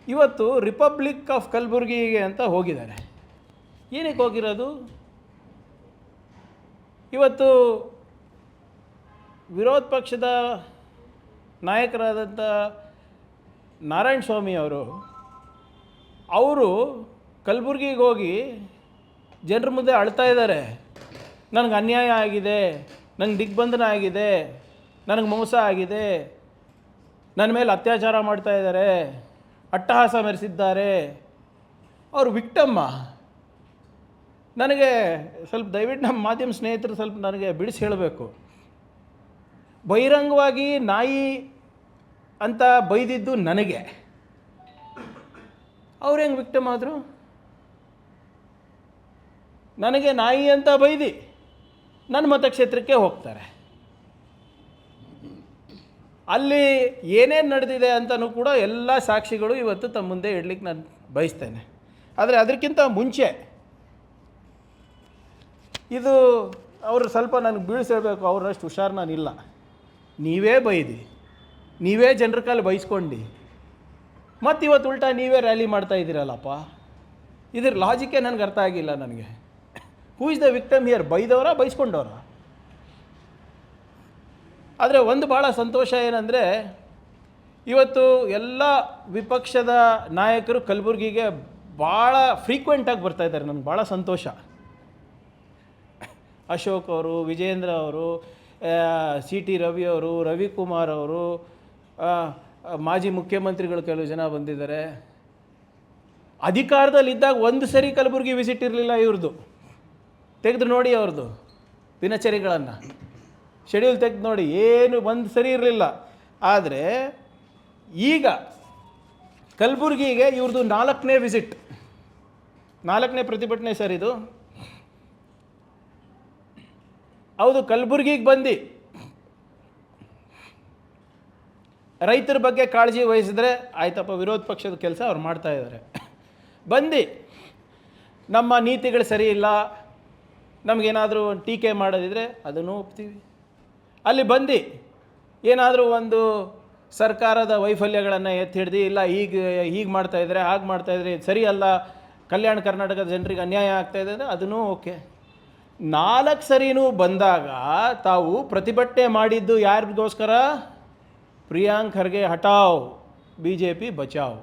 ಇವತ್ತು republic of ಕಲಬುರಗಿಗೆ ಅಂತ ಹೋಗಿದ್ದಾರೆ. ಏನಕ್ಕೆ ಹೋಗಿರೋದು? ಇವತ್ತು ವಿರೋಧ ಪಕ್ಷದ ನಾಯಕರಾದಂಥ ನಾರಾಯಣ ಸ್ವಾಮಿ ಅವರು ಕಲಬುರಗಿಗೆ ಹೋಗಿ ಜನರ ಮುಂದೆ ಅಳ್ತಾ ಇದ್ದಾರೆ. ನನಗೆ ಅನ್ಯಾಯ ಆಗಿದೆ, ನನಗೆ ದಿಗ್ಬಂಧನ ಆಗಿದೆ, ನನಗೆ ಮೋಸ ಆಗಿದೆ, ನನ್ನ ಮೇಲೆ ಅತ್ಯಾಚಾರ ಮಾಡ್ತಾ ಇದ್ದಾರೆ, ಅಟ್ಟಹಾಸ ಮೆರೆಸಿದ್ದಾರೆ. ಅವರು ವಿಕ್ಟಮ್ಮ. ನನಗೆ ಸ್ವಲ್ಪ ದಯವಿಟ್ಟು ನಮ್ಮ ಮಾಧ್ಯಮ ಸ್ನೇಹಿತರು ಸ್ವಲ್ಪ ನನಗೆ ಬಿಡಿಸಿ ಹೇಳಬೇಕು. ಬಹಿರಂಗವಾಗಿ ನಾಯಿ ಅಂತ ಬೈದಿದ್ದು ನನಗೆ, ಅವ್ರು ಹೆಂಗೆ ವಿಕ್ಟಮ್ ಆದರು? ನನಗೆ ನಾಯಿ ಅಂತ ಬೈದು ನನ್ನ ಮತಕ್ಷೇತ್ರಕ್ಕೆ ಹೋಗ್ತಾರೆ. ಅಲ್ಲಿ ಏನೇನು ನಡೆದಿದೆ ಅಂತಲೂ ಕೂಡ ಎಲ್ಲ ಸಾಕ್ಷಿಗಳು ಇವತ್ತು ತಮ್ಮ ಮುಂದೆ ಇಡಲಿಕ್ಕೆ ನಾನು ಬಯಸ್ತೇನೆ. ಆದರೆ ಅದಕ್ಕಿಂತ ಮುಂಚೆ ಇದು ಅವರು ಸ್ವಲ್ಪ ನನಗೆ ಬೀಳಿಸಿರಬೇಕು. ಅವ್ರಷ್ಟು ಹುಷಾರು ನಾನಿಲ್ಲ. ನೀವೇ ಬೈದಿ, ನೀವೇ ಜನರ ಕಾಲು ಬೈಸ್ಕೊಂಡು ಮತ್ತು ಇವತ್ತು ಉಲ್ಟಾ ನೀವೇ ರ್ಯಾಲಿ ಮಾಡ್ತಾ ಇದ್ದೀರಲ್ಲಪ್ಪ. ಇದ್ರ ಲಾಜಿಕ್ಕೇ ನನಗೆ ಅರ್ಥ ಆಗಿಲ್ಲ. ನನಗೆ who is the victim here? ಬೈದವರ ಬೈಸ್ಕೊಂಡವರ? ಆದರೆ ಒಂದು ಭಾಳ ಸಂತೋಷ ಏನಂದರೆ ಇವತ್ತು ಎಲ್ಲ ವಿಪಕ್ಷದ ನಾಯಕರು ಕಲಬುರಗಿಗೆ ಭಾಳ ಫ್ರೀಕ್ವೆಂಟಾಗಿ ಬರ್ತಾಯಿದ್ದಾರೆ. ನನಗೆ ಭಾಳ ಸಂತೋಷ. ಅಶೋಕ್ ಅವರು, ವಿಜೇಂದ್ರ ಅವರು, ಸಿ ಟಿ ರವಿ ಅವರು, ರವಿಕುಮಾರ್ ಅವರು, ಮಾಜಿ ಮುಖ್ಯಮಂತ್ರಿಗಳು ಕೆಲವು ಜನ ಬಂದಿದ್ದಾರೆ. ಅಧಿಕಾರದಲ್ಲಿದ್ದಾಗ ಒಂದು ಸರಿ ಕಲಬುರಗಿ ವಿಸಿಟ್ ಇರಲಿಲ್ಲ ಇವ್ರದ್ದು. ತೆಗೆದು ನೋಡಿ ಅವ್ರದ್ದು ದಿನಚರಿಗಳನ್ನು, ಶೆಡ್ಯೂಲ್ ತೆಗೆದು ನೋಡಿ, ಏನು ಒಂದು ಸರಿ ಇರಲಿಲ್ಲ. ಆದರೆ ಈಗ ಕಲಬುರಗಿಗೆ ಇವ್ರದ್ದು 4ನೇ ವಿಸಿಟ್, 4ನೇ ಪ್ರತಿಭಟನೆ ಸರ್ ಇದು. ಹೌದು, ಕಲಬುರಗಿಗೆ ಬಂದು ರೈತರ ಬಗ್ಗೆ ಕಾಳಜಿ ವಹಿಸಿದ್ರೆ ಆಯ್ತಪ್ಪ, ವಿರೋಧ ಪಕ್ಷದ ಕೆಲಸ ಅವ್ರು ಮಾಡ್ತಾಯಿದ್ದಾರೆ. ಬಂದು ನಮ್ಮ ನೀತಿಗಳು ಸರಿ ಇಲ್ಲ, ನಮಗೇನಾದರೂ ಒಂದು ಟೀಕೆ ಮಾಡೋದಿದ್ರೆ ಅದನ್ನು ಒಪ್ತೀವಿ. ಅಲ್ಲಿ ಬಂದು ಏನಾದರೂ ಒಂದು ಸರ್ಕಾರದ ವೈಫಲ್ಯಗಳನ್ನು ಎತ್ತಿ ಹಿಡ್ದು ಇಲ್ಲ ಹೀಗೆ ಮಾಡ್ತಾಯಿದ್ರೆ, ಹಾಗೆ ಮಾಡ್ತಾಯಿದ್ರೆ, ಇದು ಸರಿ ಅಲ್ಲ, ಕಲ್ಯಾಣ ಕರ್ನಾಟಕದ ಜನರಿಗೆ ಅನ್ಯಾಯ ಆಗ್ತಾಯಿದೆ ಅಂದರೆ ಅದನ್ನೂ ಓಕೆ. 4 ಸರಿನೂ ಬಂದಾಗ ತಾವು ಪ್ರತಿಭಟನೆ ಮಾಡಿದ್ದು ಯಾರಿಗೋಸ್ಕರ? ಪ್ರಿಯಾಂಕ್ ಖರ್ಗೆ ಹಟಾವ್, BJP ಬಚಾವ್.